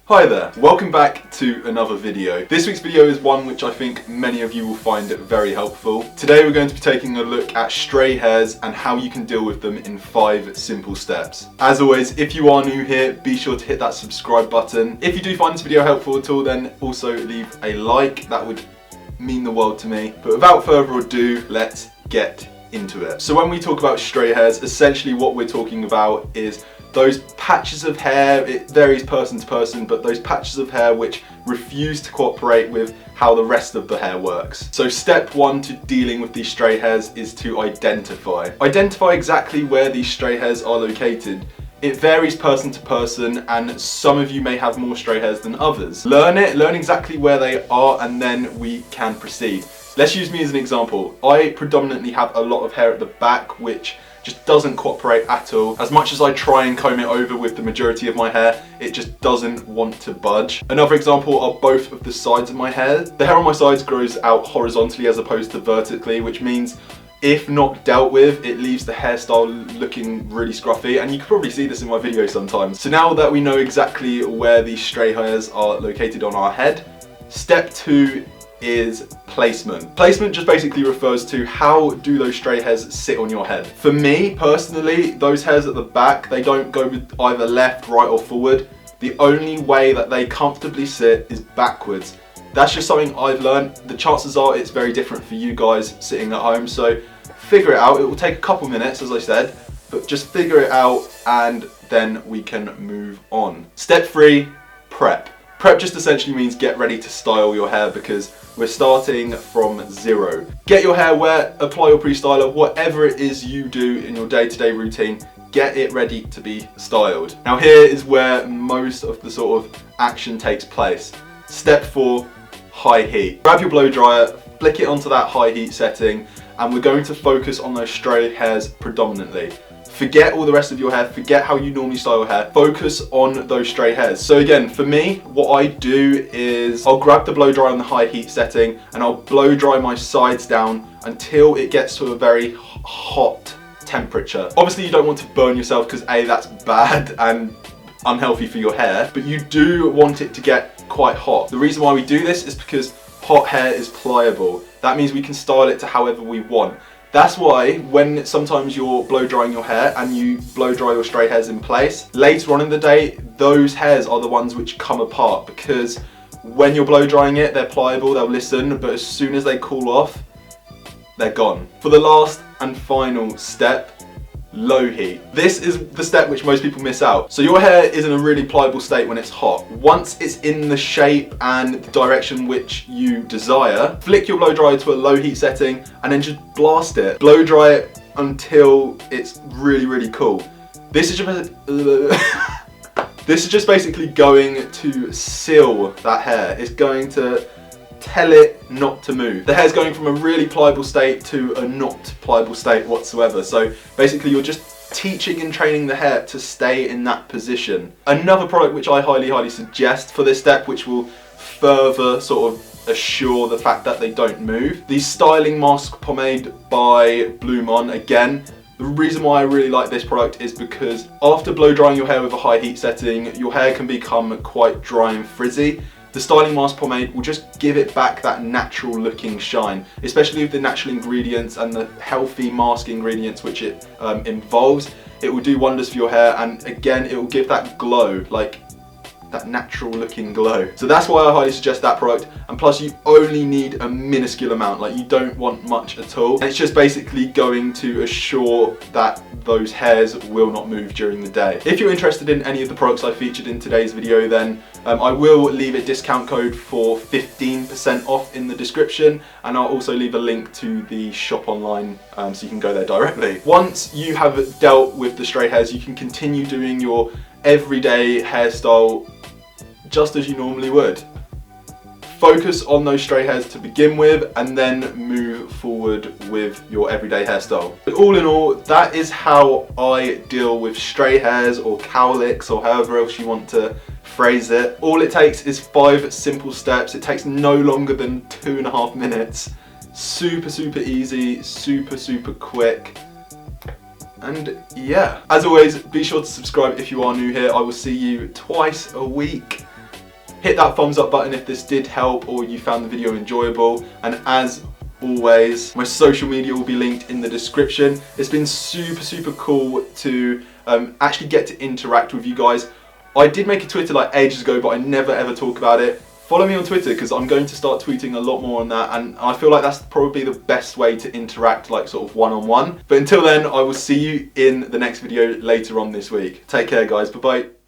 Hi there, welcome back to another video. This week's video is one which I think many of you will find very helpful. Today we're going to be taking a look at stray hairs and how you can deal with them in 5 simple steps. As always, if you are new here, be sure to hit that subscribe button. If you do find this video helpful at all, then also leave a like, that would mean the world to me. But without further ado, let's get into it. So when we talk about stray hairs, essentially what we're talking about is those patches of hair, it varies person to person, but those patches of hair which refuse to cooperate with how the rest of the hair works. So step 1 to dealing with these stray hairs is to identify. Identify exactly where these stray hairs are located. It varies person to person, and some of you may have more stray hairs than others. Learn exactly where they are, and then we can proceed. Let's use me as an example. I predominantly have a lot of hair at the back which just doesn't cooperate at all. As much as I try and comb it over with the majority of my hair, it just doesn't want to budge. Another example are both of the sides of my hair. The hair on my sides grows out horizontally as opposed to vertically, which means if not dealt with, it leaves the hairstyle looking really scruffy, and you can probably see this in my videos sometimes. So now that we know exactly where these stray hairs are located on our head, step 2 is placement. Placement just basically refers to how do those stray hairs sit on your head. For me personally, those hairs at the back, they don't go with either left, right or forward. The only way that they comfortably sit is backwards. That's just something I've learned. The chances are it's very different for you guys sitting at home, so figure it out. It will take a couple minutes, as I said, but just figure it out and then we can move on. Step 3, prep. Prep just essentially means get ready to style your hair, because we're starting from 0. Get your hair wet, apply your pre-styler, whatever it is you do in your day-to-day routine, get it ready to be styled. Now here is where most of the sort of action takes place. Step 4, high heat. Grab your blow dryer, flick it onto that high heat setting, and we're going to focus on those stray hairs predominantly. Forget all the rest of your hair, forget how you normally style your hair, focus on those stray hairs. So again, for me, what I do is I'll grab the blow dryer on the high heat setting and I'll blow dry my sides down until it gets to a very hot temperature. Obviously you don't want to burn yourself, because A, that's bad and unhealthy for your hair, but you do want it to get quite hot. The reason why we do this is because hot hair is pliable. That means we can style it to however we want. That's why when sometimes you're blow drying your hair and you blow dry your stray hairs in place, later on in the day, those hairs are the ones which come apart, because when you're blow drying it, they're pliable, they'll listen, but as soon as they cool off, they're gone. For the last and final step, low heat. This is the step which most people miss out. So your hair is in a really pliable state when it's hot. Once it's in the shape and the direction which you desire, flick your blow dryer to a low heat setting and then just blast it. Blow dry it until it's really, really cool. This is just basically going to seal that hair. It's going to tell it not to move. The hair's going from a really pliable state to a not pliable state whatsoever. So basically you're just teaching and training the hair to stay in that position. Another product which I highly suggest for this step, which will further sort of assure the fact that they don't move, the Styling Mask Pomade by BluMaan. Again, the reason why I really like this product is because after blow drying your hair with a high heat setting, your hair can become quite dry and frizzy. The Styling Mask Pomade will just give it back that natural looking shine, especially with the natural ingredients and the healthy mask ingredients which it involves. It will do wonders for your hair, and again, it will give that glow, like that natural looking glow. So that's why I highly suggest that product, and plus you only need a minuscule amount, like you don't want much at all. And it's just basically going to assure that those hairs will not move during the day. If you're interested in any of the products I featured in today's video, then I will leave a discount code for 15% off in the description, and I'll also leave a link to the shop online so you can go there directly. Once you have dealt with the stray hairs, you can continue doing your everyday hairstyle just as you normally would. Focus on those stray hairs to begin with and then move forward with your everyday hairstyle. But all in all, that is how I deal with stray hairs or cowlicks or however else you want to phrase it. All it takes is 5 simple steps. It takes no longer than 2.5 minutes. Super easy, super quick. And yeah, as always, be sure to subscribe if you are new here. I will see you twice a week. Hit that thumbs up button if this did help or you found the video enjoyable, and as always, my social media will be linked in the description. It's been super cool to actually get to interact with you guys. I did make a Twitter like ages ago, but I never ever talk about it. Follow me on Twitter because I'm going to start tweeting a lot more on that, and I feel like that's probably the best way to interact, like sort of one-on-one. But until then, I will see you in the next video later on this week. Take care guys, bye bye.